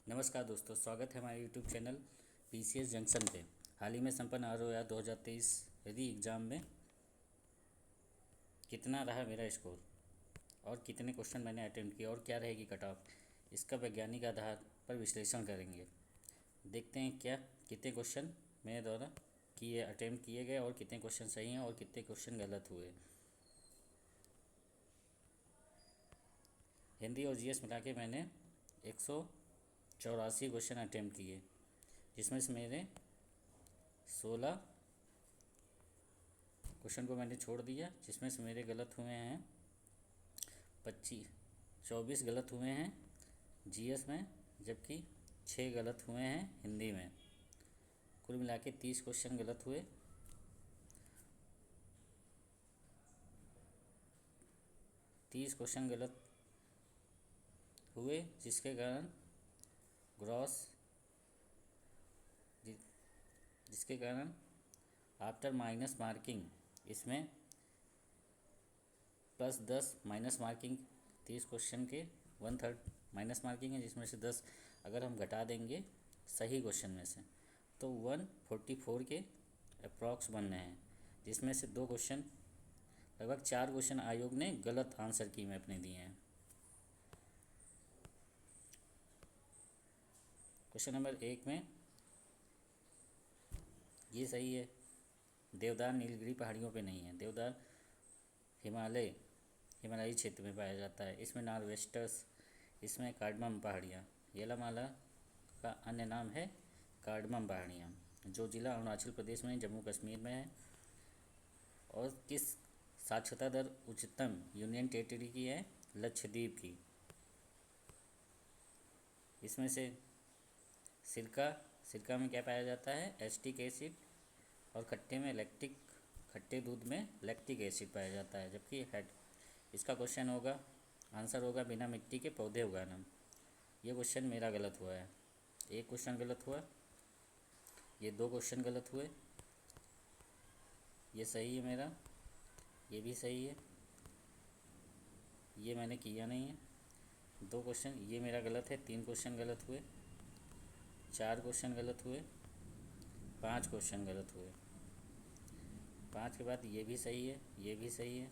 नमस्कार दोस्तों, स्वागत है हमारे यूट्यूब चैनल पीसीएस जंक्शन पे। हाल ही में संपन्न आरओआर 2023 री एग्ज़ाम में कितना रहा मेरा स्कोर और कितने क्वेश्चन मैंने अटेम्प्ट किए और क्या रहेगी कट ऑफ, इसका वैज्ञानिक आधार पर विश्लेषण करेंगे। देखते हैं क्या कितने क्वेश्चन मेरे द्वारा अटेम्प्ट किए गए और कितने क्वेश्चन सही हैं और कितने क्वेश्चन गलत हुए। हिंदी और जीएस मिला के मैंने 184 क्वेश्चन अटेम्प्ट किए, जिसमें से मेरे 16 क्वेश्चन को मैंने छोड़ दिया, जिसमें से मेरे गलत हुए हैं 24 गलत हुए हैं जीएस में, जबकि 6 गलत हुए हैं हिंदी में। कुल मिला के 30 क्वेश्चन गलत हुए। 30 क्वेश्चन गलत हुए, जिसके कारण ग्रॉस जिसके कारण आफ्टर माइनस मार्किंग इसमें +10 माइनस मार्किंग 30 क्वेश्चन के 1/3 माइनस मार्किंग है, जिसमें से 10 अगर हम घटा देंगे सही क्वेश्चन में से तो 144 के अप्रॉक्स बनने हैं, जिसमें से 2 क्वेश्चन लगभग 4 क्वेश्चन आयोग ने गलत आंसर की में अपने दिए हैं। क्वेश्चन नंबर 1 में ये सही है, देवदार नीलगिरी पहाड़ियों पे नहीं है। देवदार हिमालयी क्षेत्र में पाया जाता है। इसमें नॉर्वेस्टर्स, इसमें कार्डमम पहाड़ियाँ, येलामाला का अन्य नाम है कार्डमम पहाड़ियाँ, जो ज़िला अरुणाचल प्रदेश में जम्मू कश्मीर में है। और किस साक्षरता दर उच्चतम यूनियन टेरिटरी की है? लक्षद्वीप की। इसमें से सिरका में क्या पाया जाता है? एसिटिक एसिड, और खट्टे दूध में लैक्टिक एसिड पाया जाता है। जबकि इसका क्वेश्चन होगा, आंसर होगा बिना मिट्टी के पौधे उगाना। ये क्वेश्चन मेरा गलत हुआ है। एक क्वेश्चन गलत हुआ, ये 2 क्वेश्चन गलत हुए। ये सही है मेरा, ये भी सही है, ये मैंने किया नहीं है। 2 क्वेश्चन ये मेरा गलत है, 3 क्वेश्चन गलत हुए, 4 क्वेश्चन गलत हुए, 5 क्वेश्चन गलत हुए। 5 के बाद ये भी सही है, ये भी सही है,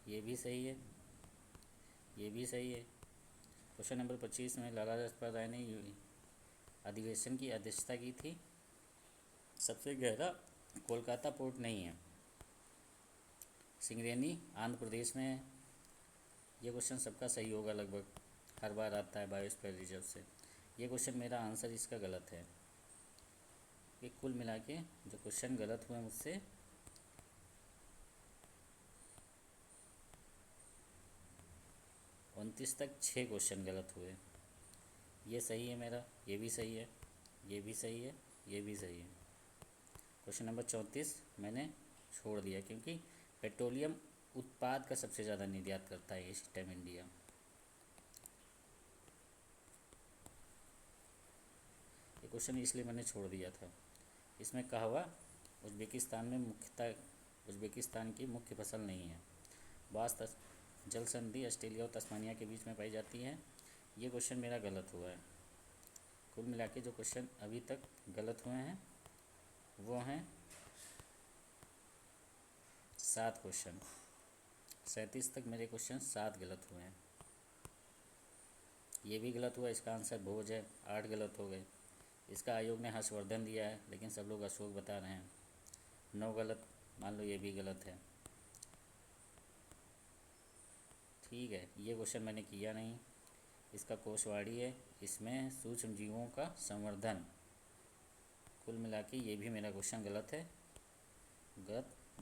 ये भी सही है, ये भी सही है। क्वेश्चन नंबर 25 में लाला लाजपत राय ने अधिवेशन की अध्यक्षता की थी। सबसे गहरा कोलकाता पोर्ट नहीं है, सिंगरेनी आंध्र प्रदेश में है। ये क्वेश्चन सबका सही होगा, लगभग हर बार आता है बायोस्फीयर रिजर्व से। ये क्वेश्चन मेरा आंसर इसका गलत है। ये कुल मिला के जो क्वेश्चन गलत हुए मुझसे 29 तक 6 क्वेश्चन गलत हुए। ये सही है मेरा, ये भी सही है, ये भी सही है, ये भी सही है। क्वेश्चन नंबर 34 मैंने छोड़ दिया, क्योंकि पेट्रोलियम उत्पाद का सबसे ज़्यादा निर्यात करता है इस टाइम इंडिया। ये क्वेश्चन इसलिए मैंने छोड़ दिया था। इसमें कहवा उज़्बेकिस्तान की मुख्य फसल नहीं है। बांस जल संधि ऑस्ट्रेलिया और तस्मानिया के बीच में पाई जाती है। ये क्वेश्चन मेरा गलत हुआ है। कुल मिला के जो क्वेश्चन अभी तक गलत हुए हैं वो हैं 7 क्वेश्चन। 37 तक मेरे क्वेश्चन 7 गलत हुए हैं। ये भी गलत हुआ, इसका आंसर भोज है, 8 गलत हो गए। इसका आयोग ने हर्षवर्धन दिया है, लेकिन सब लोग अशोक बता रहे हैं, 9 गलत। मान लो ये भी गलत है। ठीक है, ये क्वेश्चन मैंने किया नहीं। इसका कोशवाड़ी है, इसमें सूक्ष्म जीवों का संवर्धन। कुल मिला के ये भी मेरा क्वेश्चन गलत है।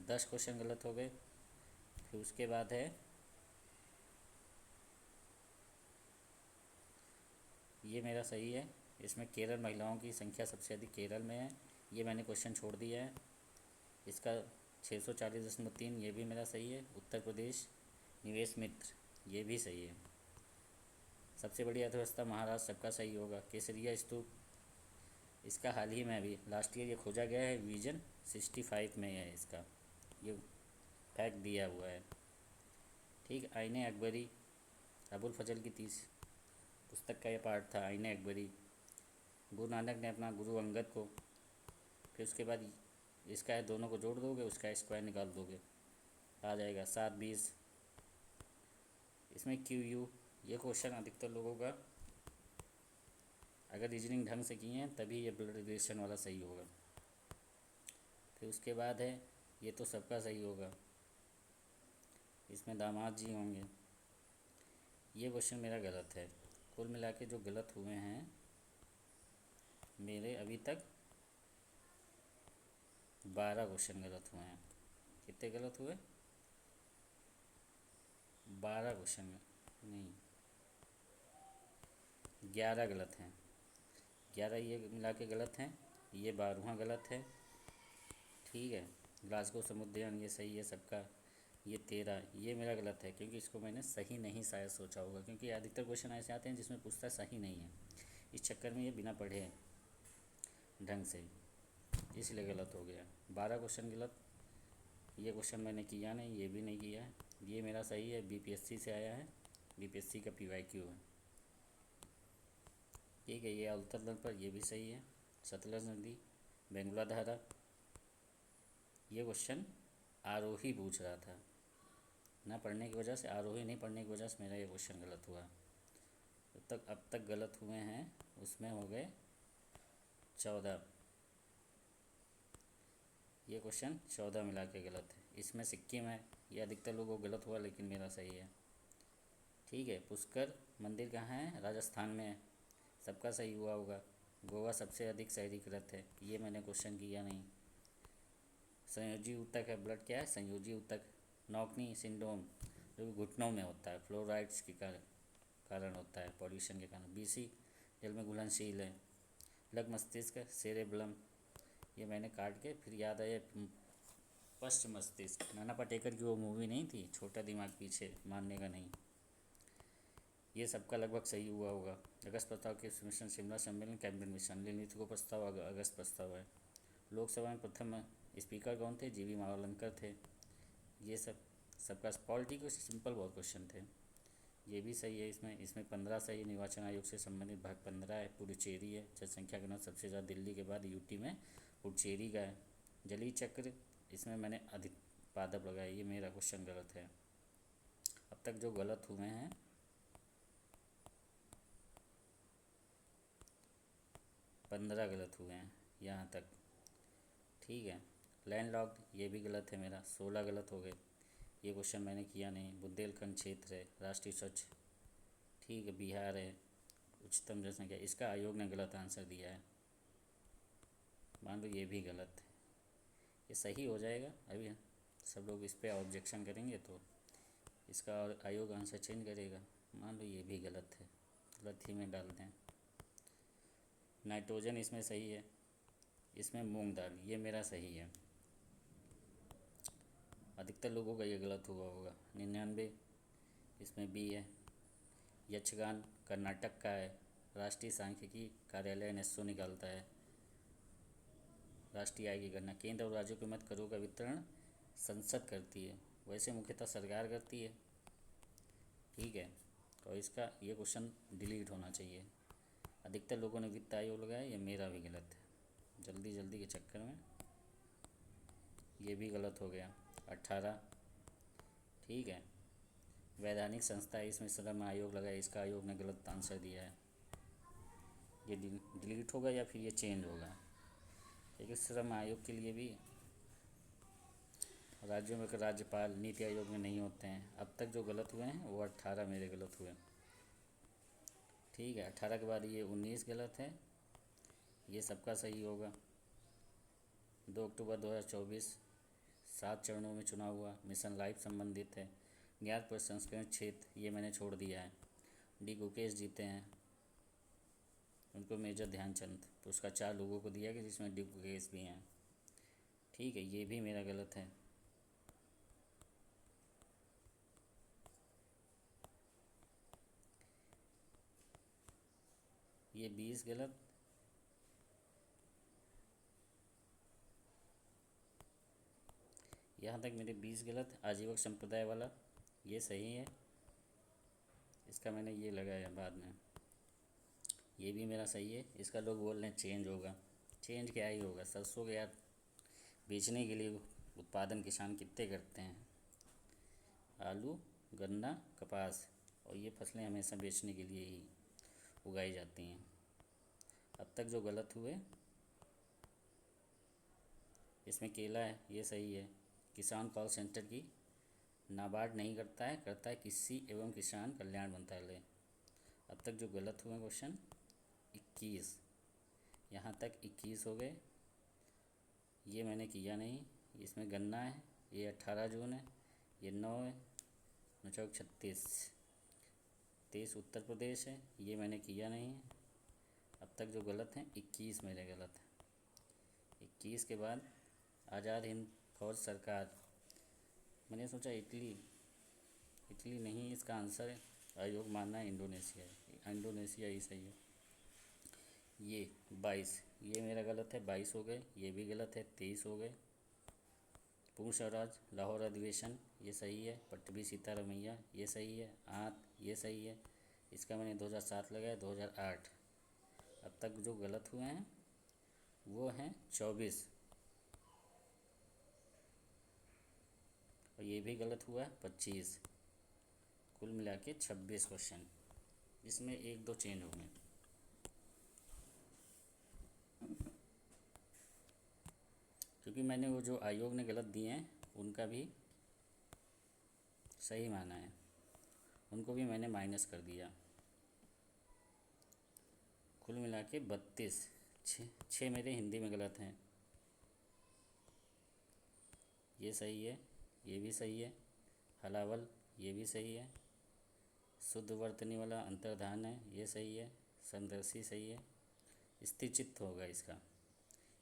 10 क्वेश्चन गलत हो गए। फिर उसके बाद है ये मेरा सही है। इसमें केरल महिलाओं की संख्या सबसे अधिक केरल में है। ये मैंने क्वेश्चन छोड़ दिया है। इसका 640.3 ये भी मेरा सही है। उत्तर प्रदेश निवेश मित्र, ये भी सही है। सबसे बड़ी अर्थव्यवस्था महाराष्ट्र, सबका सही होगा। केसरिया स्तूप, इसका हाल ही में अभी लास्ट ईयर ये खोजा गया है, विजन 65 में है इसका, ये फैक्ट दिया हुआ है। ठीक, आईने अकबरी अबुल फजल की 30 पुस्तक का ये पार्ट था, आईने अकबरी। गुरु नानक ने अपना गुरु अंगद को, फिर उसके बाद इसका है, दोनों को जोड़ दोगे, उसका स्क्वायर निकाल दोगे, आ जाएगा 7 20। इसमें क्यू यू, ये क्वेश्चन अधिकतर लोगों का अगर रीजनिंग ढंग से किए हैं तभी ये ब्लड रिलेशन वाला सही होगा। फिर उसके बाद है, ये तो सबका सही होगा, इसमें दामाद जी होंगे। ये क्वेश्चन मेरा गलत है। कुल मिला के जो गलत हुए हैं मेरे अभी तक 12 क्वेश्चन गलत हुए हैं। कितने गलत हुए? 12 क्वेश्चन नहीं, 11 गलत हैं। 11 ये मिला के गलत हैं, ये 12वां गलत है। ठीक है, ग्लासगो समुद्रयान ये सही है सबका। ये 13 ये मेरा गलत है, क्योंकि इसको मैंने सही नहीं शायद सोचा होगा, क्योंकि अधिकतर क्वेश्चन ऐसे आते हैं जिसमें पूछता सही नहीं है। इस चक्कर में ये बिना पढ़े ढंग से, इसलिए गलत हो गया। 12 क्वेश्चन गलत। ये क्वेश्चन मैंने किया नहीं, ये भी नहीं किया है। ये मेरा सही है, बीपीएससी से आया है, बीपीएससी का पीवाईक्यू है। ठीक है, ये अवतरण पर ये भी सही है। सतलज नदी, बेंगुला धारा, ये क्वेश्चन आरोही पूछ रहा था ना, पढ़ने की वजह से, आरोही नहीं पढ़ने की वजह से मेरा ये क्वेश्चन गलत हुआ। अब तक गलत हुए हैं उसमें हो गए 14। ये क्वेश्चन 14 मिला के गलत है। इसमें सिक्किम है, ये अधिकतर लोगों को गलत हुआ, लेकिन मेरा सही है। ठीक है, पुष्कर मंदिर कहाँ है? राजस्थान में है, सबका सही हुआ होगा। गोवा सबसे अधिक शहरीकृत है, ये मैंने क्वेश्चन किया नहीं। संयोजी ऊतक है, ब्लड क्या है? संयोजी ऊतक। नौकनी सिंड्रोम जो घुटनों में होता है, फ्लोराइड्स के कारण होता है, पॉल्यूशन के कारण। बीसी जल में घुलनशील है। लघु मस्तिष्क सेरेब्रम, ये मैंने काट के फिर याद आया, पश्च मस्तिष्क, नाना पाटेकर की वो मूवी नहीं थी, छोटा दिमाग पीछे मानने का नहीं। ये सबका लगभग सही हुआ होगा। अगस्त प्रस्ताव के मिशन, शिमला सम्मेलन, कैबिनेट मिशन, नीति को प्रस्ताव अगस्त प्रस्ताव है। लोकसभा में प्रथम स्पीकर कौन थे? जीवी मावलंकर थे। ये सबका पॉलिटी के सिंपल बहुत क्वेश्चन थे, ये भी सही है। इसमें 15 सही। निर्वाचन आयोग से संबंधित भाग 15 है। पुडुचेरी है, जनसंख्या गणना सबसे ज़्यादा दिल्ली के बाद यूटी में पुडुचेरी का है। जलीय चक्र, इसमें मैंने अधिक पादप लगाया, ये मेरा क्वेश्चन गलत है। अब तक जो गलत हुए हैं 15 गलत हुए हैं यहाँ तक। ठीक है, लैंडलॉक्ड, ये भी गलत है मेरा, 16 गलत हो गए। ये क्वेश्चन मैंने किया नहीं। बुंदेलखंड क्षेत्र है, राष्ट्रीय स्वच्छ, ठीक है, बिहार है, उच्चतम जनसंख्या, इसका आयोग ने गलत आंसर दिया है, मान लो ये भी गलत है। ये सही हो जाएगा, अभी सब लोग इस पर ऑब्जेक्शन करेंगे तो इसका आयोग आंसर चेंज करेगा। मान लो ये भी गलत है, गलत ही में डाल दें। नाइट्रोजन इसमें सही है, इसमें मूंग दाल, ये मेरा सही है। अधिकतर लोगों का ये गलत हुआ होगा। 99 इसमें बी है। यक्षगान कर्नाटक का है। राष्ट्रीय सांख्यिकी कार्यालय नेस्सो निकालता है राष्ट्रीय आय की गणना। केंद्र और राज्यों के मध्य करों का वितरण संसद करती है, वैसे मुख्यतः सरकार करती है। ठीक है, और इसका ये क्वेश्चन डिलीट होना चाहिए। अधिकतर लोगों ने वित्त आयोग लगाया, ये मेरा भी गलत है, जल्दी जल्दी के चक्कर में ये भी गलत हो गया। 18। ठीक है, वैधानिक संस्था है, इसमें श्रम आयोग लगाया, इसका आयोग ने गलत आंसर दिया है। ये डिलीट होगा या फिर ये चेंज होगा, क्योंकि श्रम आयोग के लिए भी राज्यों में राज्यपाल नीति आयोग में नहीं होते हैं। अब तक जो गलत हुए हैं वो 18 मेरे गलत हुए। ठीक है, 18 के बाद ये 19 गलत है, ये सबका सही होगा। 2 अक्टूबर 2024 7 चरणों में चुनाव हुआ। मिशन लाइफ संबंधित है। ज्ञात प्रसंस्करण क्षेत्र, ये मैंने छोड़ दिया है। डी गुकेश जीते हैं, उनको मेजर ध्यानचंद पुरस्कार 4 लोगों को दिया गया, जिसमें डी गुकेश भी हैं। ठीक है, ये भी मेरा गलत है। ये 20 गलत। यहाँ तक मेरे 20 गलत। आजीवक संप्रदाय वाला ये सही है, इसका मैंने ये लगाया बाद में। ये भी मेरा सही है। इसका लोग बोल रहे हैं चेंज होगा, चेंज क्या ही होगा। सरसों के यार बेचने के लिए उत्पादन किसान कितने करते हैं, आलू, गन्ना, कपास, और ये फसलें हमेशा बेचने के लिए ही उगाई जाती हैं। अब तक जो गलत हुए, इसमें केला है, ये सही है। किसान कॉल सेंटर की नाबार्ड नहीं करता है, करता है कृषि एवं किसान कल्याण मंत्रालय। अब तक जो गलत हुए क्वेश्चन 21, यहाँ तक 21 हो गए। ये मैंने किया नहीं। इसमें गन्ना है, ये 18 जून है, ये 9 है, 9 चौक 36, 23 उत्तर प्रदेश है, ये मैंने किया नहीं है। अब तक जो गलत हैं 21 मेरे गलत हैं। 21 के बाद आज़ाद हिंद फौज सरकार, मैंने सोचा इटली, इटली नहीं, इसका आंसर है आयोग मानना है इंडोनेशिया है, इंडोनेशिया ही सही है। ये 22, ये मेरा गलत है, 22 हो गए। ये भी गलत है, 23 हो गए। पूर्ण स्वराज लाहौर अधिवेशन, ये सही है। पट्टभी सीतारमैया, ये सही है। आँत, ये सही है। इसका मैंने 2007 लगाया, 2008। अब तक जो गलत हुए हैं वो हैं 24, और ये भी गलत हुआ है 25। कुल मिला के 26 क्वेश्चन, इसमें एक दो चेंज होंगे। क्योंकि मैंने वो जो आयोग ने गलत दिए हैं उनका भी सही माना है, उनको भी मैंने माइनस कर दिया। कुल मिला के 32। छः मेरे हिंदी में गलत हैं, ये सही है, ये भी सही है। हलावल, ये भी सही है। शुद्ध वर्तनी वाला अंतर्धान है, ये सही है। समदर्शी सही है। स्थिरचित्त होगा इसका,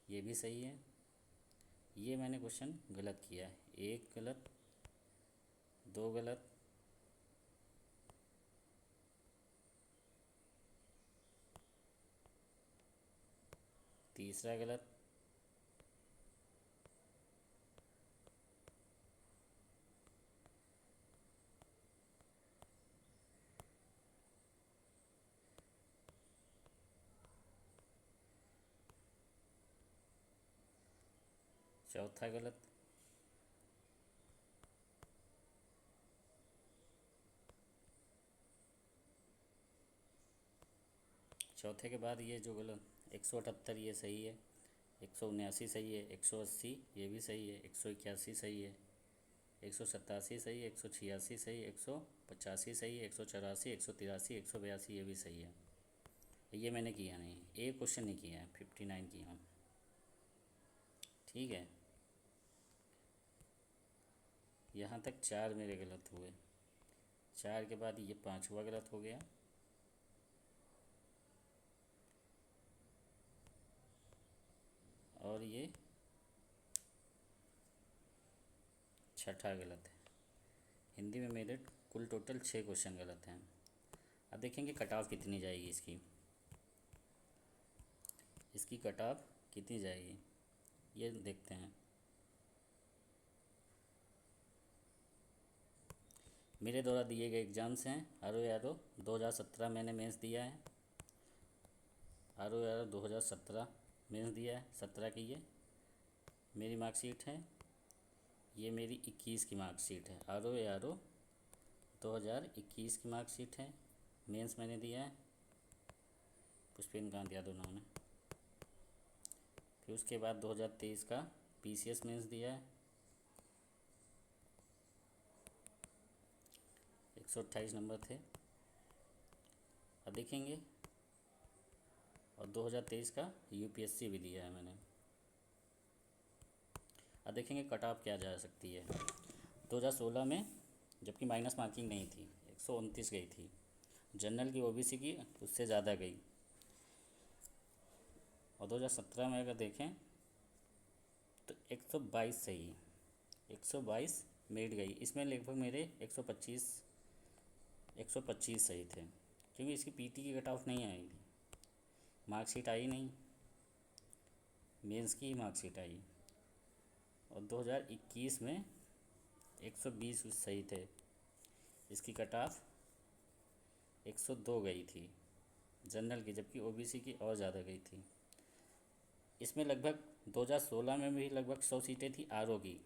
ये भी सही है। ये मैंने क्वेश्चन गलत किया है, एक गलत, दो गलत, तीसरा गलत, चौथा गलत, चौथे के बाद ये जो गलत 178, ये सही है। 179 सही है। 180 ये भी सही है। 181 सही है। 187 सही है। 186 सही है। 185 सही है। 184, 183, 182 ये भी सही है। ये मैंने किया नहीं, एक क्वेश्चन नहीं किया है, 59 किया हूँ। ठीक है, यहाँ तक 4 मेरे गलत हुए। 4 के बाद ये 5वां गलत हो गया, और ये 6ठा गलत है। हिंदी में मेरे कुल टोटल 6 क्वेश्चन गलत हैं। अब देखेंगे कट ऑफ कितनी जाएगी इसकी, इसकी कट ऑफ कितनी जाएगी ये देखते हैं। मेरे द्वारा दिए गए एग्ज़ाम्स हैं आरो यारो 2017 मैंने मेंस दिया है। आरो यारो 2017 मेंस दिया है, 17 की ये मेरी मार्कशीट है। ये मेरी 21 की मार्कशीट है। आरो यारो 2021 की मार्कशीट है, मेंस मैंने दिया है। पुष्पेंद्र यादव नाम है। फिर उसके बाद 2023 का PCS मेंस दिया है, 128 नंबर थे। अब देखेंगे, और 2023 का UPSC भी दिया है मैंने। अब देखेंगे कट ऑफ क्या जा सकती है। 2016 में जबकि माइनस मार्किंग नहीं थी, 129 गई थी। जनरल की OBC की उससे ज़्यादा गई। और 2017 में अगर देखें तो 122 सही है, 122 मेरिट गई। इसमें लगभग मेरे 125 सही थे, क्योंकि इसकी PT की कट ऑफ नहीं आई थी। मार्कशीट आई नहीं, मेंस की ही मार्कशीट आई। और 2021 में 120 सही थे, इसकी कट ऑफ 102 गई थी। जनरल की, जबकि ओबीसी की और ज़्यादा गई थी। इसमें लगभग 2016 में भी लगभग 100 सीटें थी आरओ की,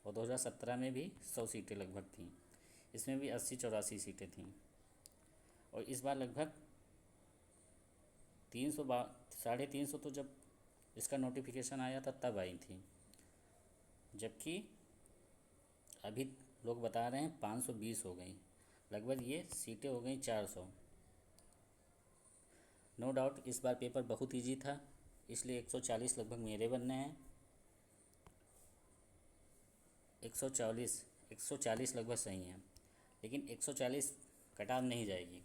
और 2017 में भी 100 सीटें लगभग थीं। इसमें भी 80-84 सीटें थीं। और इस बार लगभग 300 350 तो जब इसका नोटिफिकेशन आया था तब आई थी, जबकि अभी लोग बता रहे हैं 520 हो गई। लगभग ये सीटें हो गई 400। नो डाउट इस बार पेपर बहुत इजी था, इसलिए 140 लगभग मेरे बनने हैं। 140 140 लगभग सही है, लेकिन 140 कटाव नहीं जाएगी।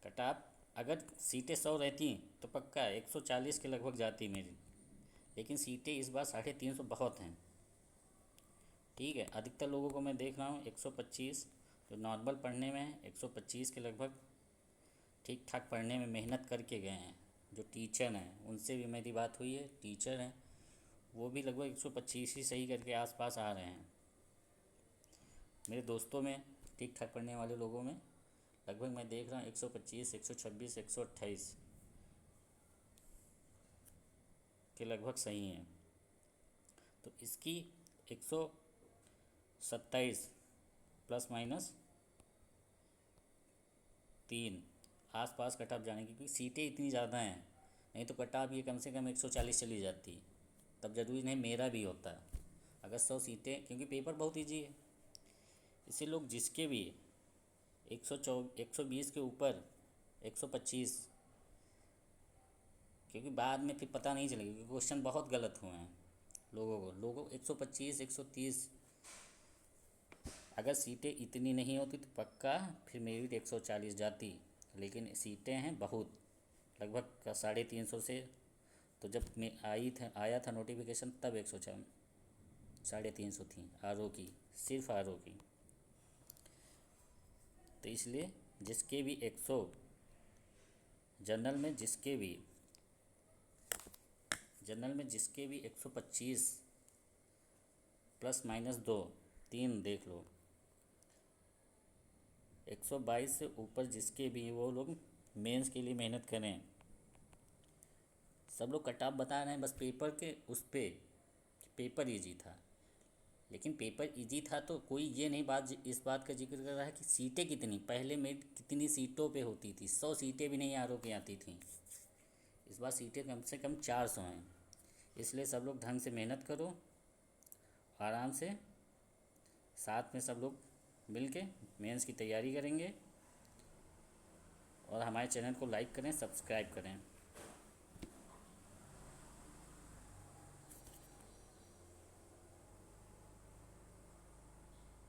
कटाव अगर सीटें 100 रहती तो पक्का 140 के लगभग जाती मेरी, लेकिन सीटें इस बार 350 बहुत हैं। ठीक है, अधिकतर लोगों को मैं देख रहा हूँ 125, जो नॉर्मल पढ़ने में है 125 के लगभग ठीक ठाक पढ़ने में मेहनत करके गए हैं। जो टीचर हैं उनसे भी मेरी बात हुई है, टीचर हैं वो भी लगभग 125 ही सही करके आसपास आ रहे हैं। मेरे दोस्तों में ठीक ठाक पढ़ने वाले लोगों में लगभग मैं देख रहा हूँ 125, 126, 128 के लगभग सही हैं। तो इसकी 127 प्लस माइनस 3 आसपास कट ऑफ जाने की, क्योंकि सीटें इतनी ज़्यादा हैं। नहीं तो कट ऑफ ये कम से कम 140 चली जाती, तब ज़रूरी नहीं मेरा भी होता। अगर 100 सीटें, क्योंकि पेपर बहुत ईजी है, इससे लोग जिसके भी 120 के ऊपर 125, क्योंकि बाद में फिर पता नहीं चलेगा, क्योंकि क्वेश्चन बहुत गलत हुए हैं लोगों 125 130। अगर सीटें इतनी नहीं होती तो पक्का फिर मेरी 140 जाती, लेकिन सीटें हैं बहुत, लगभग 350 से। तो जब मैं आया था नोटिफिकेशन तब 350 थी आरओ की, सिर्फ आरओ की। तो इसलिए जिसके भी 100 जनरल में जिसके भी 125 प्लस माइनस 2 3 देख लो, 122 से ऊपर जिसके भी, वो लोग मेंस के लिए मेहनत करें। सब लोग कट ऑफ बता रहे हैं बस पेपर के उस पे, पेपर इजी था। लेकिन पेपर इजी था तो कोई ये नहीं इस बात का जिक्र कर रहा है कि सीटें कितनी, पहले में कितनी सीटों पे होती थी, 100 सीटें भी नहीं आरओ की आती थी। इस बार सीटें कम से कम 400 हैं। इसलिए सब लोग ढंग से मेहनत करो, आराम से, साथ में सब लोग मिल के मेंस की तैयारी करेंगे। और हमारे चैनल को लाइक करें, सब्सक्राइब करें।